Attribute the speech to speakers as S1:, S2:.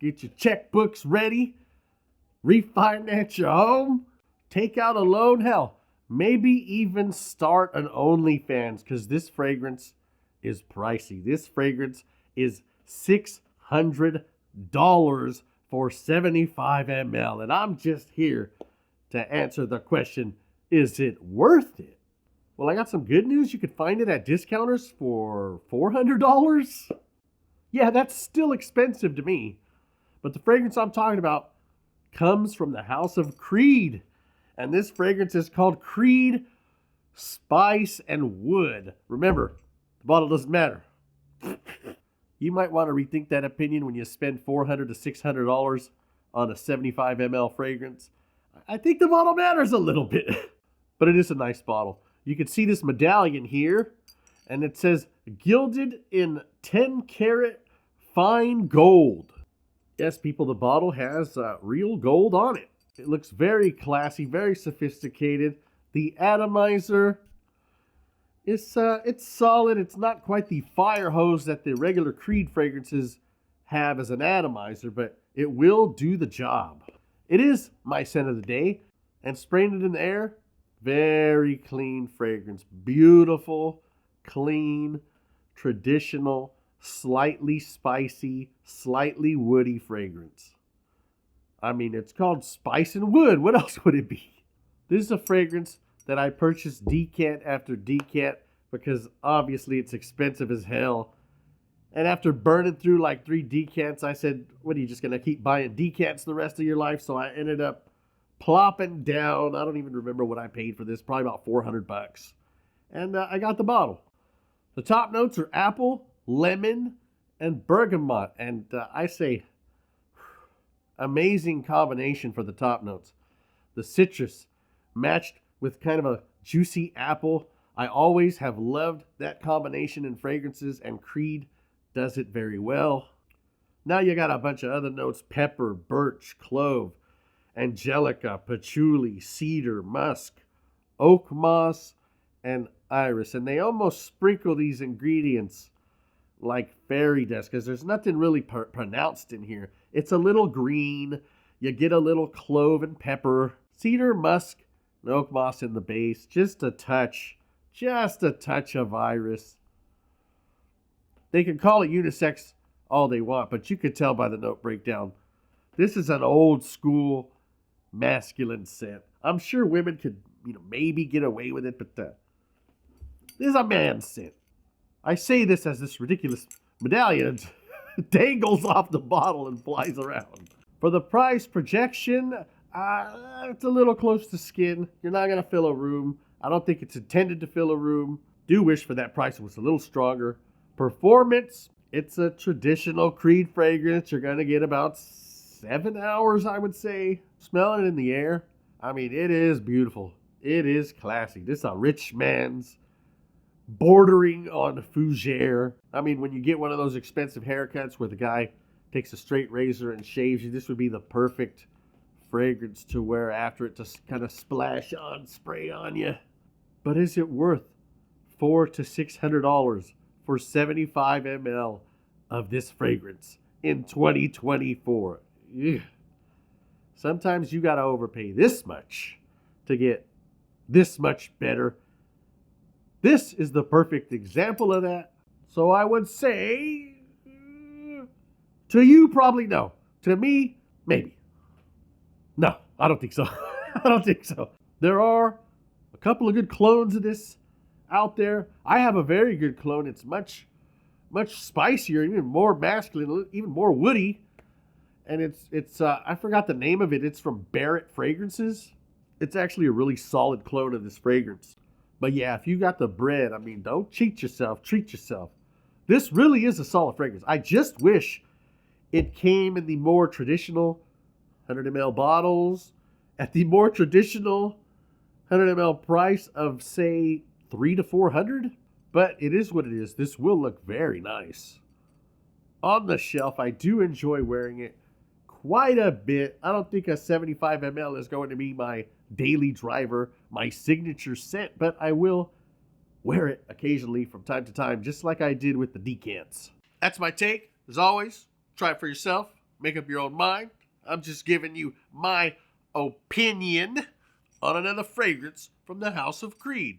S1: Get your checkbooks ready. Refinance your home. Take out a loan. Hell, maybe even start an OnlyFans because this fragrance is pricey. This fragrance is $600 for 75 ml. And I'm just here to answer the question, is it worth it? Well, I got some good news. You could find it at discounters for $400. Yeah, that's still expensive to me. But the fragrance I'm talking about comes from the house of Creed. And this fragrance is called Creed Spice and Wood. Remember, the bottle doesn't matter. You might want to rethink that opinion when you spend $400 to $600 on a 75 ml fragrance. I think the bottle matters a little bit. But it is a nice bottle. You can see this medallion here. And it says, gilded in 10 karat fine gold. Yes, people, the bottle has real gold on it. It looks very classy, very sophisticated. The atomizer is it's solid. It's not quite the fire hose that the regular Creed fragrances have as an atomizer, but it will do the job. It is my scent of the day, and spraying it in the air, very clean fragrance. Beautiful, clean, traditional, slightly spicy, slightly woody fragrance. I mean, it's called Spice and Wood. What else would it be? This is a fragrance that I purchased decant after decant because obviously it's expensive as hell. And after burning through like 3 decants, I said, what are you just going to keep buying decants the rest of your life? So I ended up plopping down. I don't even remember what I paid for this. Probably about $400. And I got the bottle. The top notes are apple, lemon, and bergamot. And I say, amazing combination for the top notes. The citrus matched with kind of a juicy apple. I always have loved that combination in fragrances, and Creed does it very well. Now you got a bunch of other notes: pepper, birch, clove, angelica, patchouli, cedar, musk, oak moss, and iris. And they almost sprinkle these ingredients like fairy dust because there's nothing really pronounced in here. It's a little green. You get a little clove and pepper, cedar, musk, and oak moss in the base. Just a touch of iris. They can call it unisex all they want, but you could tell by the note breakdown. This is an old school masculine scent. I'm sure women could, maybe get away with it, but this is a man's scent. I say this as this ridiculous medallion dangles off the bottle and flies around. For the price projection, it's a little close to skin. You're not going to fill a room. I don't think it's intended to fill a room. Do wish for that price it was a little stronger. Performance, it's a traditional Creed fragrance. You're going to get about 7 hours, I would say. Smelling it in the air, I mean, it is beautiful. It is classy. This is a rich man's bordering on fougere. I mean, when you get one of those expensive haircuts where the guy takes a straight razor and shaves you, this would be the perfect fragrance to wear after it, to kind of splash on, spray on you. But is it worth $400 to $600 for 75 ml of this fragrance in 2024? Ugh. Sometimes you gotta overpay this much to get this much better. This is the perfect example of that. So I would say, to you, probably no. To me, maybe. No, I don't think so. I don't think so. There are a couple of good clones of this out there. I have a very good clone. It's much spicier, even more masculine, even more woody. And it's I forgot the name of it. It's from Barrett Fragrances. It's actually a really solid clone of this fragrance. But yeah, if you got the bread, I mean, don't cheat yourself, treat yourself. This really is a solid fragrance. I just wish it came in the more traditional 100 ml bottles at the more traditional 100 ml price of, say, $300 to $400. But it is what it is. This will look very nice on the shelf. I do enjoy wearing it quite a bit. I don't think a 75 ml is going to be my daily driver, my signature scent, but I will wear it occasionally from time to time, just like I did with the decants. That's my take. As always, try it for yourself. make up your own mind. I'm just giving you my opinion on another fragrance from the House of Creed.